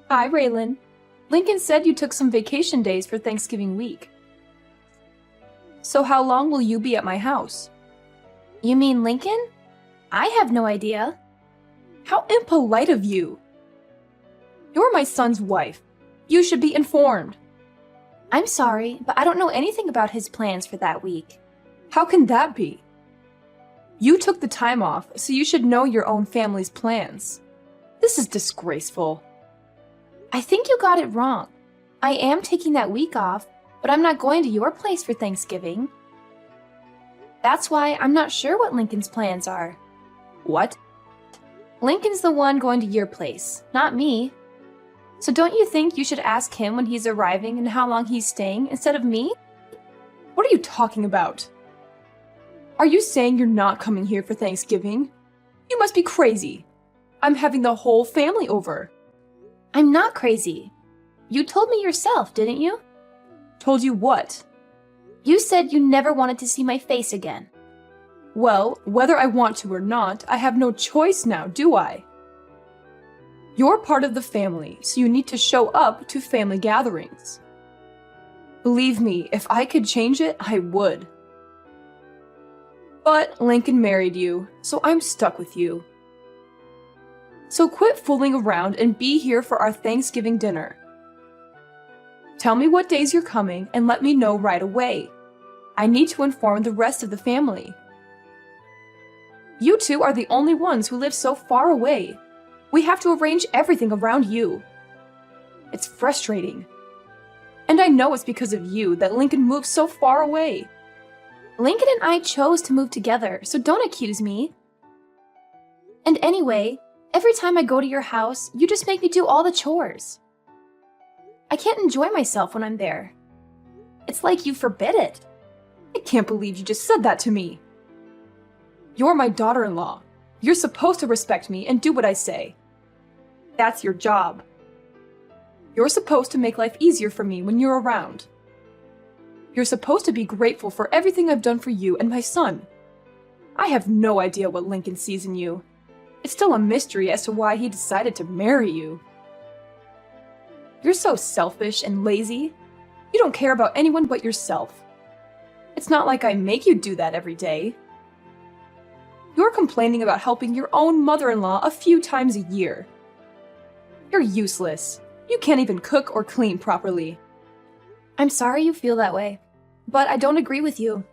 Hi, Raylan. Lincoln said you took some vacation days for Thanksgiving week. So how long will you be at my house? You mean Lincoln? I have no idea. How impolite of you! You're my son's wife. You should be informed. I'm sorry, but I don't know anything about his plans for that week. How can that be? You took the time off, so you should know your own family's plans. This is disgraceful. I think you got it wrong. I am taking that week off, but I'm not going to your place for Thanksgiving. That's why I'm not sure what Lincoln's plans are. What? Lincoln's the one going to your place, not me. So don't you think you should ask him when he's arriving and how long he's staying instead of me? What are you talking about? Are you saying you're not coming here for Thanksgiving? You must be crazy. I'm having the whole family over. I'm not crazy. You told me yourself, didn't you? Told you what? You said you never wanted to see my face again. Well, whether I want to or not, I have no choice now, do I? You're part of the family, so you need to show up to family gatherings. Believe me, if I could change it, I would. But Lincoln married you, so I'm stuck with you. So quit fooling around and be here for our Thanksgiving dinner. Tell me what days you're coming and let me know right away. I need to inform the rest of the family. You two are the only ones who live so far away. We have to arrange everything around you. It's frustrating. And I know it's because of you that Lincoln moved so far away. Lincoln and I chose to move together, so don't accuse me. And anyway, every time I go to your house, you just make me do all the chores. I can't enjoy myself when I'm there. It's like you forbid it. I can't believe you just said that to me. You're my daughter-in-law. You're supposed to respect me and do what I say. That's your job. You're supposed to make life easier for me when you're around. You're supposed to be grateful for everything I've done for you and my son. I have no idea what Lincoln sees in you. It's still a mystery as to why he decided to marry you. You're so selfish and lazy. You don't care about anyone but yourself. It's not like I make you do that every day. You're complaining about helping your own mother-in-law a few times a year. You're useless. You can't even cook or clean properly. I'm sorry you feel that way, but I don't agree with you.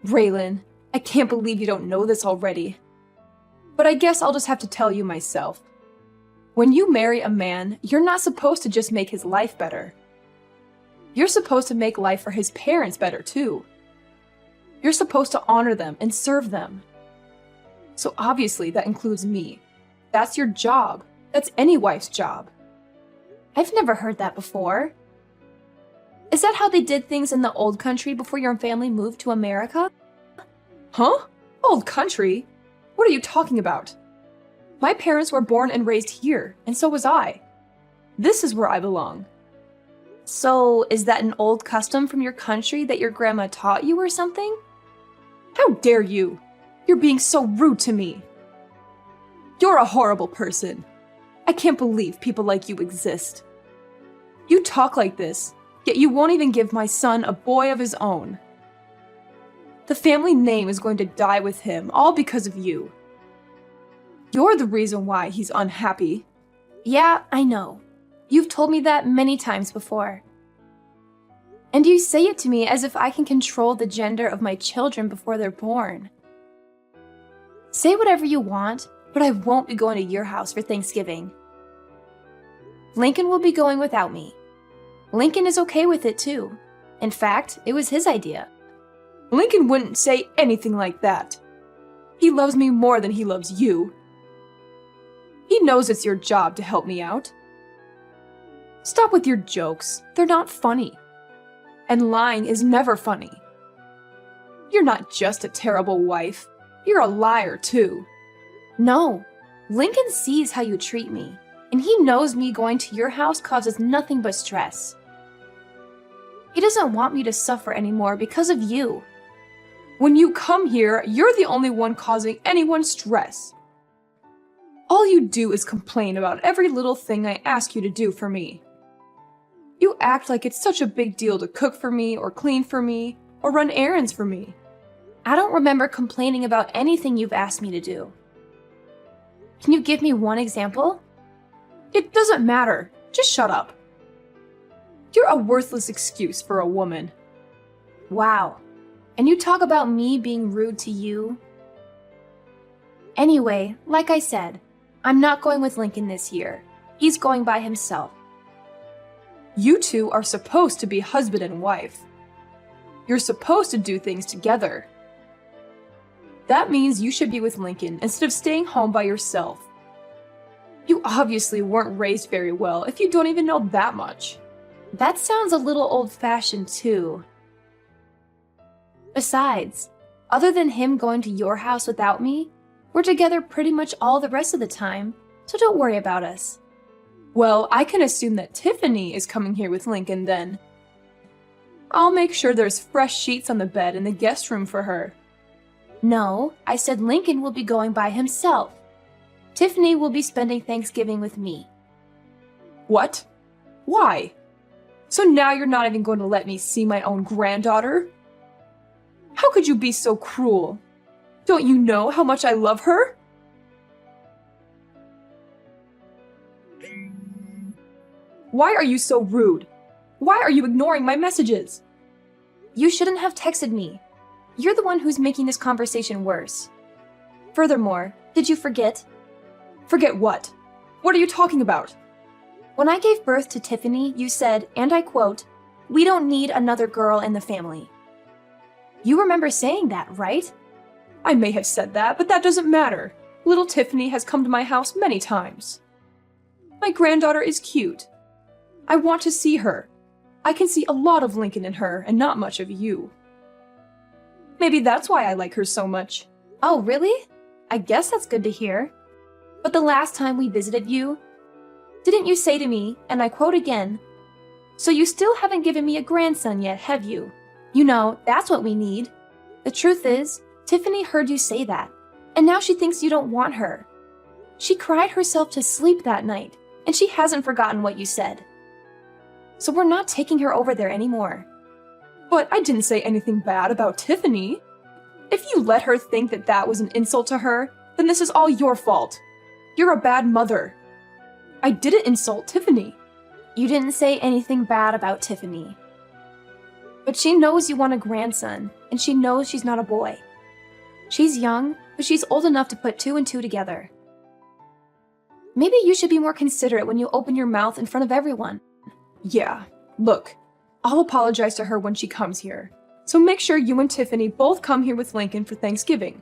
Raylan, I can't believe you don't know this already. But I guess I'll just have to tell you myself. When you marry a man, you're not supposed to just make his life better. You're supposed to make life for his parents better too. You're supposed to honor them and serve them. So obviously that includes me. That's your job. That's any wife's job. I've never heard that before. Is that how they did things in the old country before your family moved to America? Huh? Old country? What are you talking about? My parents were born and raised here, and so was I. This is where I belong. So, is that an old custom from your country that your grandma taught you or something? How dare you! You're being so rude to me. You're a horrible person. I can't believe people like you exist. You talk like this, yet you won't even give my son a boy of his own. The family name is going to die with him, all because of you. You're the reason why he's unhappy. Yeah, I know. You've told me that many times before. And you say it to me as if I can control the gender of my children before they're born. Say whatever you want, but I won't be going to your house for Thanksgiving. Lincoln will be going without me. Lincoln is okay with it too. In fact, it was his idea. Lincoln wouldn't say anything like that. He loves me more than he loves you. He knows it's your job to help me out. Stop with your jokes. They're not funny. And lying is never funny. You're not just a terrible wife. You're a liar, too. No. Lincoln sees how you treat me, and he knows me going to your house causes nothing but stress. He doesn't want me to suffer anymore because of you. When you come here, you're the only one causing anyone stress. All you do is complain about every little thing I ask you to do for me. You act like it's such a big deal to cook for me, or clean for me, or run errands for me. I don't remember complaining about anything you've asked me to do. Can you give me one example? It doesn't matter. Just shut up. You're a worthless excuse for a woman. Wow. And you talk about me being rude to you? Anyway, like I said, I'm not going with Lincoln this year. He's going by himself. You two are supposed to be husband and wife. You're supposed to do things together. That means you should be with Lincoln instead of staying home by yourself. You obviously weren't raised very well if you don't even know that much. That sounds a little old-fashioned too. Besides, other than him going to your house without me, we're together pretty much all the rest of the time, so don't worry about us. Well, I can assume that Tiffany is coming here with Lincoln then. I'll make sure there's fresh sheets on the bed in the guest room for her. No, I said Lincoln will be going by himself. Tiffany will be spending Thanksgiving with me. What? Why? So now you're not even going to let me see my own granddaughter? How could you be so cruel? Don't you know how much I love her? Why are you so rude? Why are you ignoring my messages? You shouldn't have texted me. You're the one who's making this conversation worse. Furthermore, did you forget? Forget what? What are you talking about? When I gave birth to Tiffany, you said, and I quote, "We don't need another girl in the family." You remember saying that, right? I may have said that, but that doesn't matter. Little Tiffany has come to my house many times. My granddaughter is cute. I want to see her. I can see a lot of Lincoln in her and not much of you. Maybe that's why I like her so much. Oh, really? I guess that's good to hear. But the last time we visited you, didn't you say to me, and I quote again, "So you still haven't given me a grandson yet, have you? You know, that's what we need." The truth is, Tiffany heard you say that, and now she thinks you don't want her. She cried herself to sleep that night, and she hasn't forgotten what you said. So we're not taking her over there anymore. But I didn't say anything bad about Tiffany. If you let her think that that was an insult to her, then this is all your fault. You're a bad mother. I didn't insult Tiffany. You didn't say anything bad about Tiffany. But she knows you want a grandson, and she knows she's not a boy. She's young, but she's old enough to put two and two together. Maybe you should be more considerate when you open your mouth in front of everyone. Yeah, look, I'll apologize to her when she comes here. So make sure you and Tiffany both come here with Lincoln for Thanksgiving.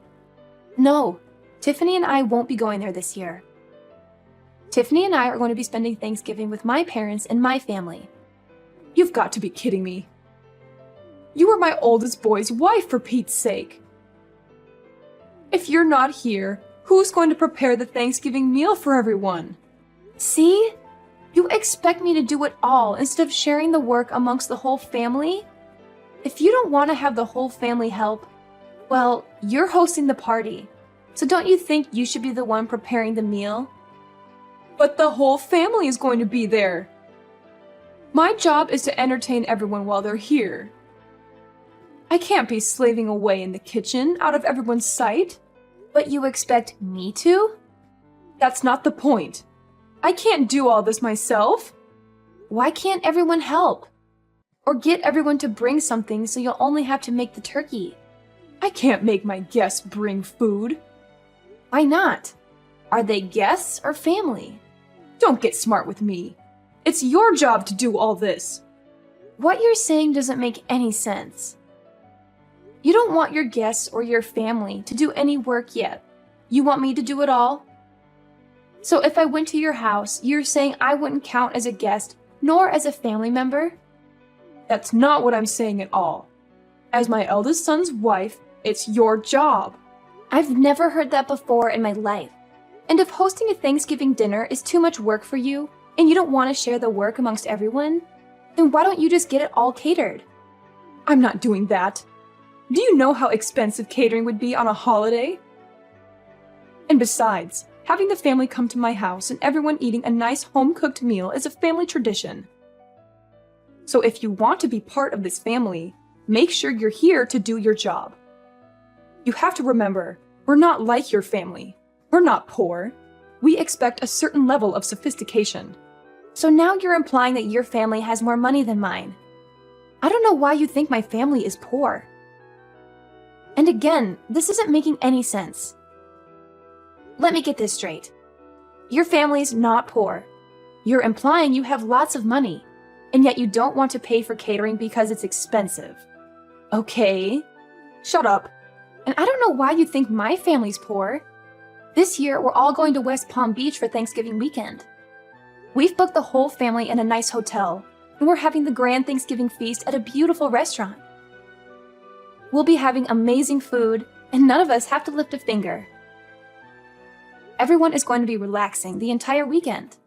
No, Tiffany and I won't be going there this year. Tiffany and I are going to be spending Thanksgiving with my parents and my family. You've got to be kidding me. You were my oldest boy's wife, for Pete's sake. If you're not here, who's going to prepare the Thanksgiving meal for everyone? See? You expect me to do it all instead of sharing the work amongst the whole family? If you don't want to have the whole family help, well, you're hosting the party. So don't you think you should be the one preparing the meal? But the whole family is going to be there. My job is to entertain everyone while they're here. I can't be slaving away in the kitchen out of everyone's sight. But you expect me to? That's not the point. I can't do all this myself. Why can't everyone help? Or get everyone to bring something so you'll only have to make the turkey? I can't make my guests bring food. Why not? Are they guests or family? Don't get smart with me. It's your job to do all this. What you're saying doesn't make any sense. You don't want your guests or your family to do any work yet. You want me to do it all? So if I went to your house, you're saying I wouldn't count as a guest, nor as a family member? That's not what I'm saying at all. As my eldest son's wife, it's your job. I've never heard that before in my life. And if hosting a Thanksgiving dinner is too much work for you, and you don't want to share the work amongst everyone, then why don't you just get it all catered? I'm not doing that. Do you know how expensive catering would be on a holiday? And besides, Having the family come to my house and everyone eating a nice home-cooked meal is a family tradition. So if you want to be part of this family, make sure you're here to do your job. You have to remember, we're not like your family. We're not poor. We expect a certain level of sophistication. So now you're implying that your family has more money than mine. I don't know why you think my family is poor. And again, this isn't making any sense. Let me get this straight. Your family's not poor. You're implying you have lots of money, and yet you don't want to pay for catering because it's expensive. Okay, shut up. And I don't know why you think my family's poor. This year, we're all going to West Palm Beach for Thanksgiving weekend. We've booked the whole family in a nice hotel, and we're having the grand Thanksgiving feast at a beautiful restaurant. We'll be having amazing food, and none of us have to lift a finger. Everyone is going to be relaxing the entire weekend.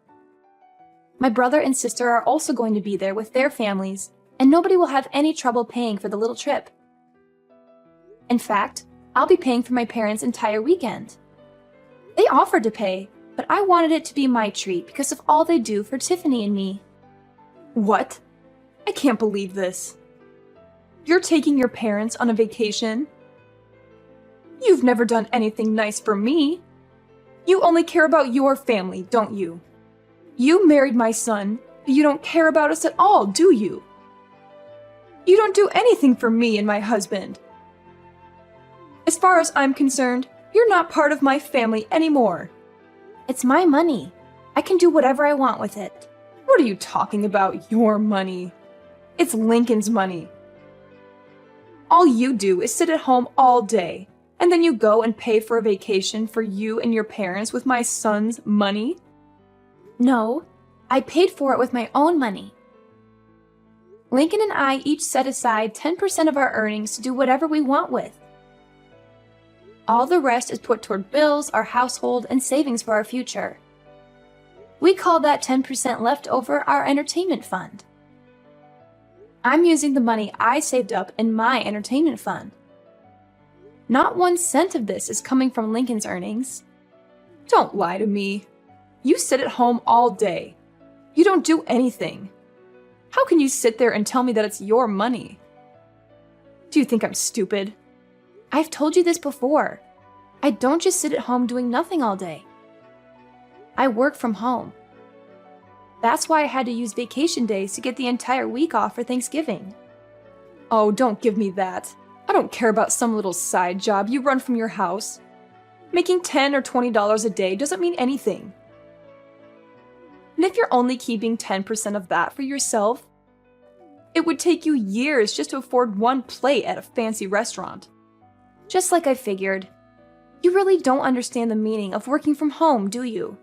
My brother and sister are also going to be there with their families, and nobody will have any trouble paying for the little trip. In fact, I'll be paying for my parents' entire weekend. They offered to pay, but I wanted it to be my treat because of all they do for Tiffany and me. What? I can't believe this. You're taking your parents on a vacation? You've never done anything nice for me. You only care about your family, don't you? You married my son, but you don't care about us at all, do you? You don't do anything for me and my husband. As far as I'm concerned, you're not part of my family anymore. It's my money. I can do whatever I want with it. What are you talking about, your money? It's Lincoln's money. All you do is sit at home all day, and then you go and pay for a vacation for you and your parents with my son's money? No, I paid for it with my own money. Lincoln and I each set aside 10% of our earnings to do whatever we want with. All the rest is put toward bills, our household, and savings for our future. We call that 10% left over our entertainment fund. I'm using the money I saved up in my entertainment fund. Not 1 cent of this is coming from Lincoln's earnings. Don't lie to me. You sit at home all day. You don't do anything. How can you sit there and tell me that it's your money? Do you think I'm stupid? I've told you this before. I don't just sit at home doing nothing all day. I work from home. That's why I had to use vacation days to get the entire week off for Thanksgiving. Oh, don't give me that. I don't care about some little side job you run from your house. Making $10 or $20 a day doesn't mean anything. And if you're only keeping 10% of that for yourself, it would take you years just to afford one plate at a fancy restaurant. Just like I figured. You really don't understand the meaning of working from home, do you?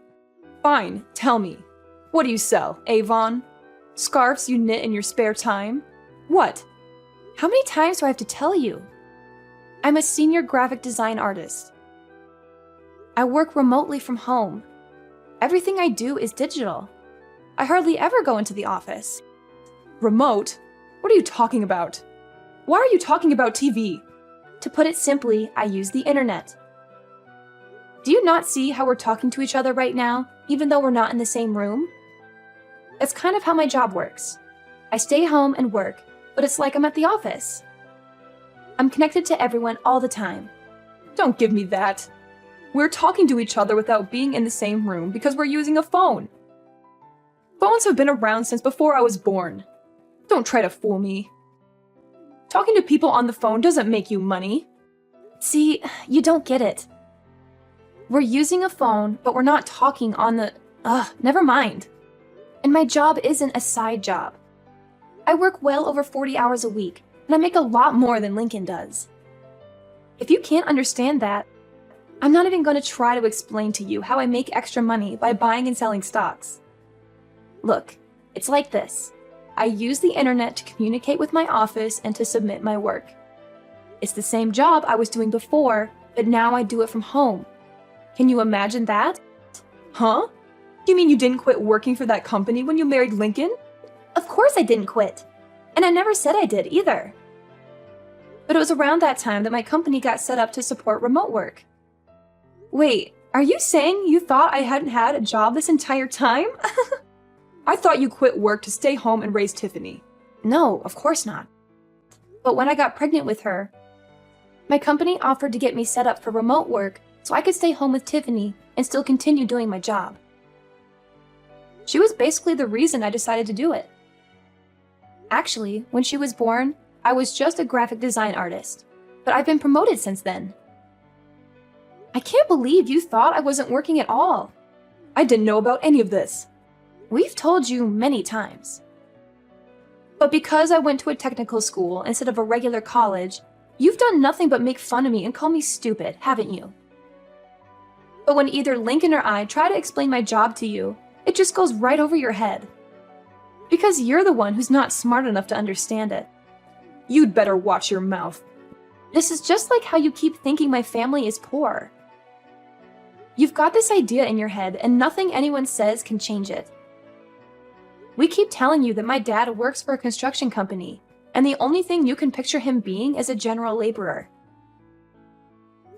Fine, tell me. What do you sell, Avon? Scarves you knit in your spare time? What? How many times do I have to tell you? I'm a senior graphic design artist. I work remotely from home. Everything I do is digital. I hardly ever go into the office. Remote? What are you talking about? Why are you talking about TV? To put it simply, I use the internet. Do you not see how we're talking to each other right now, even though we're not in the same room? That's kind of how my job works. I stay home and work, but it's like I'm at the office. I'm connected to everyone all the time. Don't give me that. We're talking to each other without being in the same room because we're using a phone. Phones have been around since before I was born. Don't try to fool me. Talking to people on the phone doesn't make you money. See, you don't get it. We're using a phone, but we're not talking on the... never mind. And my job isn't a side job. I work well over 40 hours a week, and I make a lot more than Lincoln does. If you can't understand that, I'm not even going to try to explain to you how I make extra money by buying and selling stocks. Look, it's like this. I use the internet to communicate with my office and to submit my work. It's the same job I was doing before, but now I do it from home. Can you imagine that? Huh? You mean you didn't quit working for that company when you married Lincoln? Of course I didn't quit. And I never said I did either. But it was around that time that my company got set up to support remote work. Wait, Are you saying you thought I hadn't had a job this entire time? I thought you quit work to stay home and raise Tiffany. No, of course not. But when I got pregnant with her, my company offered to get me set up for remote work so I could stay home with Tiffany and still continue doing my job. She was basically the reason I decided to do it. Actually, when she was born, I was just a graphic design artist, but I've been promoted since then. I can't believe you thought I wasn't working at all. I didn't know about any of this. We've told you many times. But because I went to a technical school instead of a regular college, you've done nothing but make fun of me and call me stupid, haven't you? But when either Lincoln or I try to explain my job to you, it just goes right over your head. Because you're the one who's not smart enough to understand it. You'd better watch your mouth. This is just like how you keep thinking my family is poor. You've got this idea in your head and nothing anyone says can change it. We keep telling you that my dad works for a construction company, and the only thing you can picture him being is a general laborer.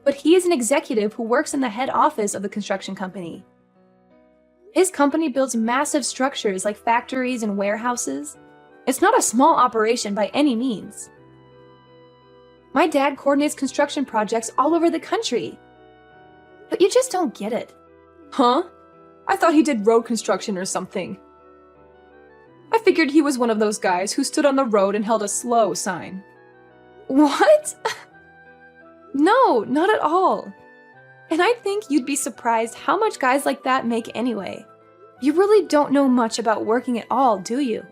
But he is an executive who works in the head office of the construction company. His company builds massive structures like factories and warehouses. It's not a small operation by any means. My dad coordinates construction projects all over the country. But you just don't get it. Huh? I thought he did road construction or something. I figured he was one of those guys who stood on the road and held a slow sign. What? No, not at all. And I think you'd be surprised how much guys like that make anyway. You really don't know much about working at all, do you?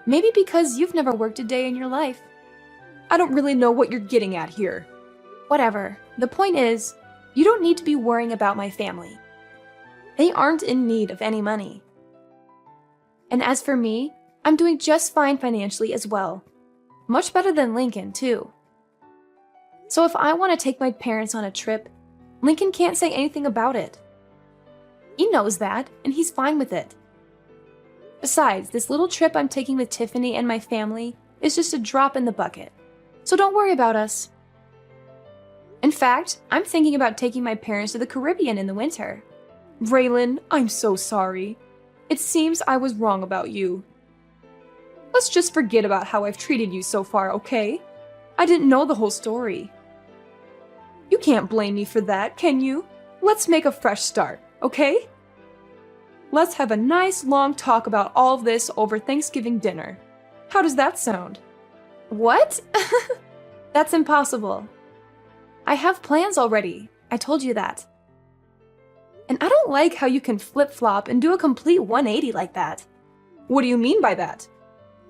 Maybe because you've never worked a day in your life. I don't really know what you're getting at here. Whatever. The point is, you don't need to be worrying about my family. They aren't in need of any money. And as for me, I'm doing just fine financially as well. Much better than Lincoln, too. So if I want to take my parents on a trip, Lincoln can't say anything about it. He knows that, and he's fine with it. Besides, this little trip I'm taking with Tiffany and my family is just a drop in the bucket. So don't worry about us. In fact, I'm thinking about taking my parents to the Caribbean in the winter. Raylan, I'm so sorry. It seems I was wrong about you. Let's just forget about how I've treated you so far, okay? I didn't know the whole story. You can't blame me for that, can you? Let's make a fresh start, okay? Let's have a nice long talk about all of this over Thanksgiving dinner. How does that sound? What? That's impossible. I have plans already. I told you that. And I don't like how you can flip-flop and do a complete 180 like that. What do you mean by that?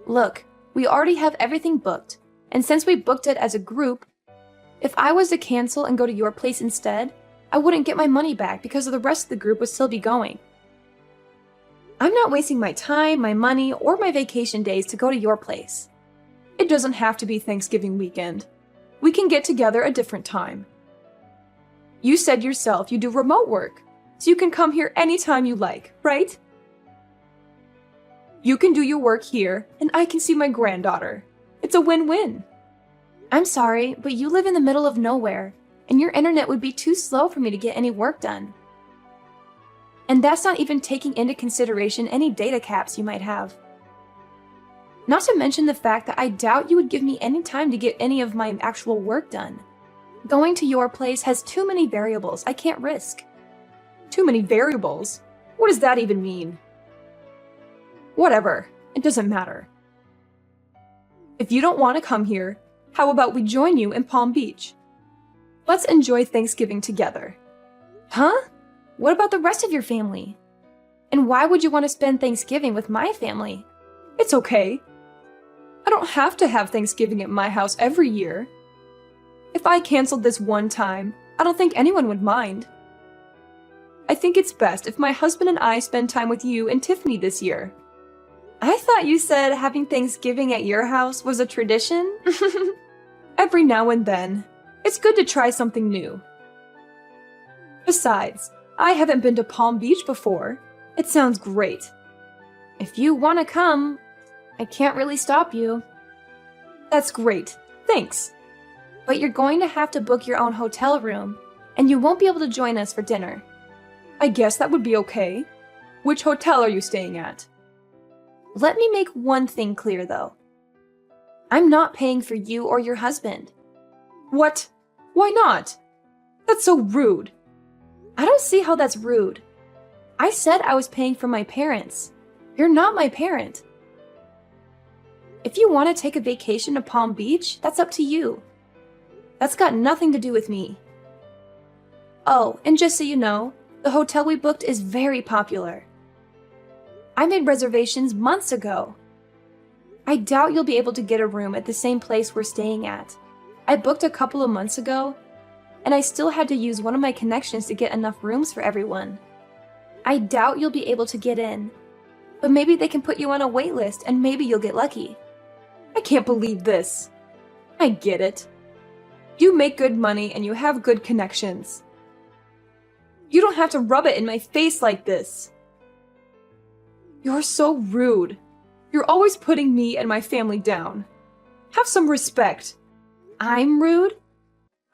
Look, we already have everything booked, and since we booked it as a group, if I was to cancel and go to your place instead, I wouldn't get my money back because the rest of the group would still be going. I'm not wasting my time, my money, or my vacation days to go to your place. It doesn't have to be Thanksgiving weekend. We can get together a different time. You said yourself you do remote work, so you can come here anytime you like, right? You can do your work here, and I can see my granddaughter. It's a win-win. I'm sorry, but you live in the middle of nowhere, and your internet would be too slow for me to get any work done. And that's not even taking into consideration any data caps you might have. Not to mention the fact that I doubt you would give me any time to get any of my actual work done. Going to your place has too many variables I can't risk. Too many variables? What does that even mean? Whatever, it doesn't matter. If you don't want to come here, how about we join you in Palm Beach? Let's enjoy Thanksgiving together. Huh? What about the rest of your family? And why would you want to spend Thanksgiving with my family? It's okay. I don't have to have Thanksgiving at my house every year. If I canceled this one time, I don't think anyone would mind. I think it's best if my husband and I spend time with you and Tiffany this year. I thought you said having Thanksgiving at your house was a tradition? Every now and then. It's good to try something new. Besides, I haven't been to Palm Beach before. It sounds great. If you want to come, I can't really stop you. That's great. Thanks. But you're going to have to book your own hotel room, and you won't be able to join us for dinner. I guess that would be okay. Which hotel are you staying at? Let me make one thing clear, though. I'm not paying for you or your husband. What? Why not? That's so rude. I don't see how that's rude. I said I was paying for my parents. You're not my parent. If you want to take a vacation to Palm Beach, that's up to you. That's got nothing to do with me. Oh, and just so you know, the hotel we booked is very popular. I made reservations months ago. I doubt you'll be able to get a room at the same place we're staying at. I booked a couple of months ago, and I still had to use one of my connections to get enough rooms for everyone. I doubt you'll be able to get in, but maybe they can put you on a wait list and maybe you'll get lucky. I can't believe this. I get it. You make good money and you have good connections. You don't have to rub it in my face like this. You're so rude. You're always putting me and my family down. Have some respect. I'm rude?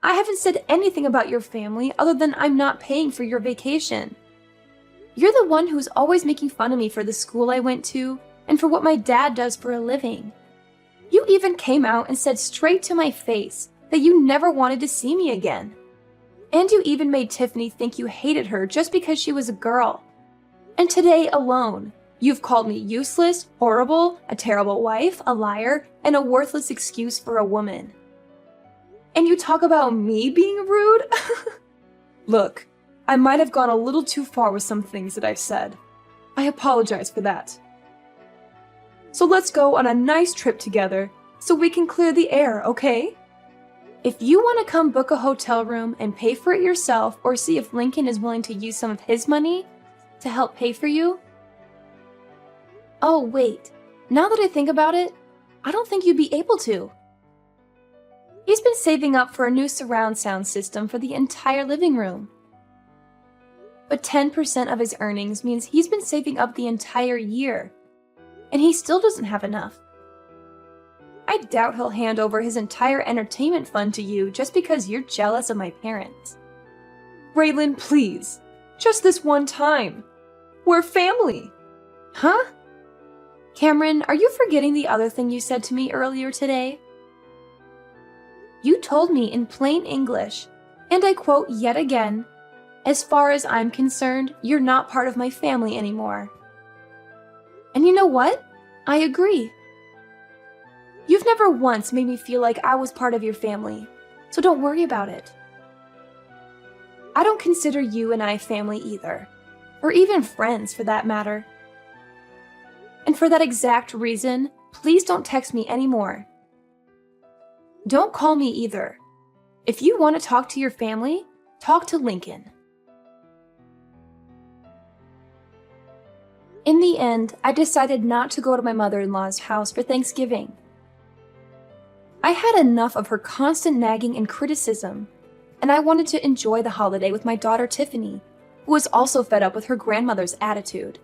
I haven't said anything about your family other than I'm not paying for your vacation. You're the one who's always making fun of me for the school I went to and for what my dad does for a living. You even came out and said straight to my face that you never wanted to see me again. And you even made Tiffany think you hated her just because she was a girl. And today alone, you've called me useless, horrible, a terrible wife, a liar, and a worthless excuse for a woman. And you talk about me being rude? Look, I might have gone a little too far with some things that I've said. I apologize for that. So let's go on a nice trip together so we can clear the air, okay? If you want to come book a hotel room and pay for it yourself or see if Lincoln is willing to use some of his money to help pay for you. Oh, wait. Now that I think about it, I don't think you'd be able to. He's been saving up for a new surround sound system for the entire living room. But 10% of his earnings means he's been saving up the entire year, and he still doesn't have enough. I doubt he'll hand over his entire entertainment fund to you just because you're jealous of my parents. Raylan, please. Just this one time. We're family. Huh? Cameron, are you forgetting the other thing you said to me earlier today? You told me in plain English, and I quote yet again, "As far as I'm concerned, you're not part of my family anymore." And you know what? I agree. You've never once made me feel like I was part of your family, so don't worry about it. I don't consider you and I family either, or even friends for that matter. And for that exact reason, please don't text me anymore. Don't call me either. If you want to talk to your family, talk to Lincoln. In the end, I decided not to go to my mother-in-law's house for Thanksgiving. I had enough of her constant nagging and criticism, and I wanted to enjoy the holiday with my daughter Tiffany, who was also fed up with her grandmother's attitude.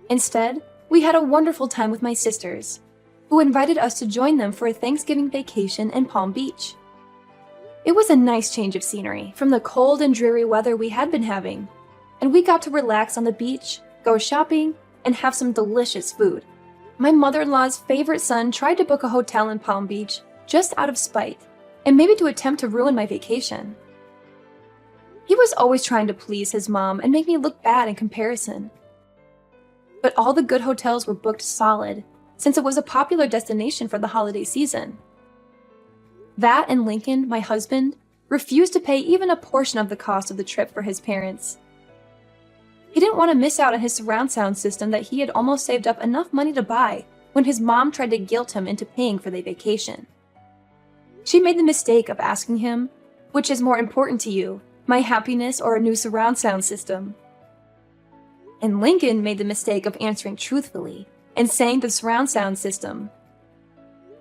Instead, we had a wonderful time with my sisters, who invited us to join them for a Thanksgiving vacation in Palm Beach. It was a nice change of scenery from the cold and dreary weather we had been having, and we got to relax on the beach, go shopping, and have some delicious food. My mother-in-law's favorite son tried to book a hotel in Palm Beach just out of spite, and maybe to attempt to ruin my vacation. He was always trying to please his mom and make me look bad in comparison. But all the good hotels were booked solid, since it was a popular destination for the holiday season. That and Lincoln, my husband, refused to pay even a portion of the cost of the trip for his parents. He didn't want to miss out on his surround sound system that he had almost saved up enough money to buy when his mom tried to guilt him into paying for the vacation. She made the mistake of asking him, "Which is more important to you, my happiness or a new surround sound system?" And Lincoln made the mistake of answering truthfully and saying the surround sound system.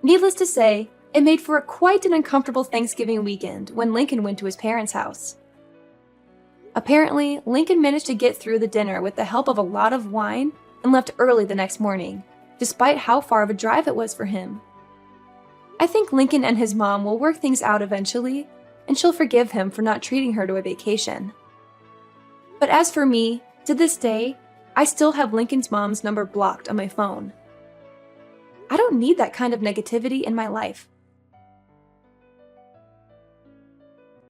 Needless to say, it made for quite an uncomfortable Thanksgiving weekend when Lincoln went to his parents' house. Apparently, Lincoln managed to get through the dinner with the help of a lot of wine and left early the next morning, despite how far of a drive it was for him. I think Lincoln and his mom will work things out eventually, and she'll forgive him for not treating her to a vacation. But as for me, to this day, I still have Lincoln's mom's number blocked on my phone. I don't need that kind of negativity in my life.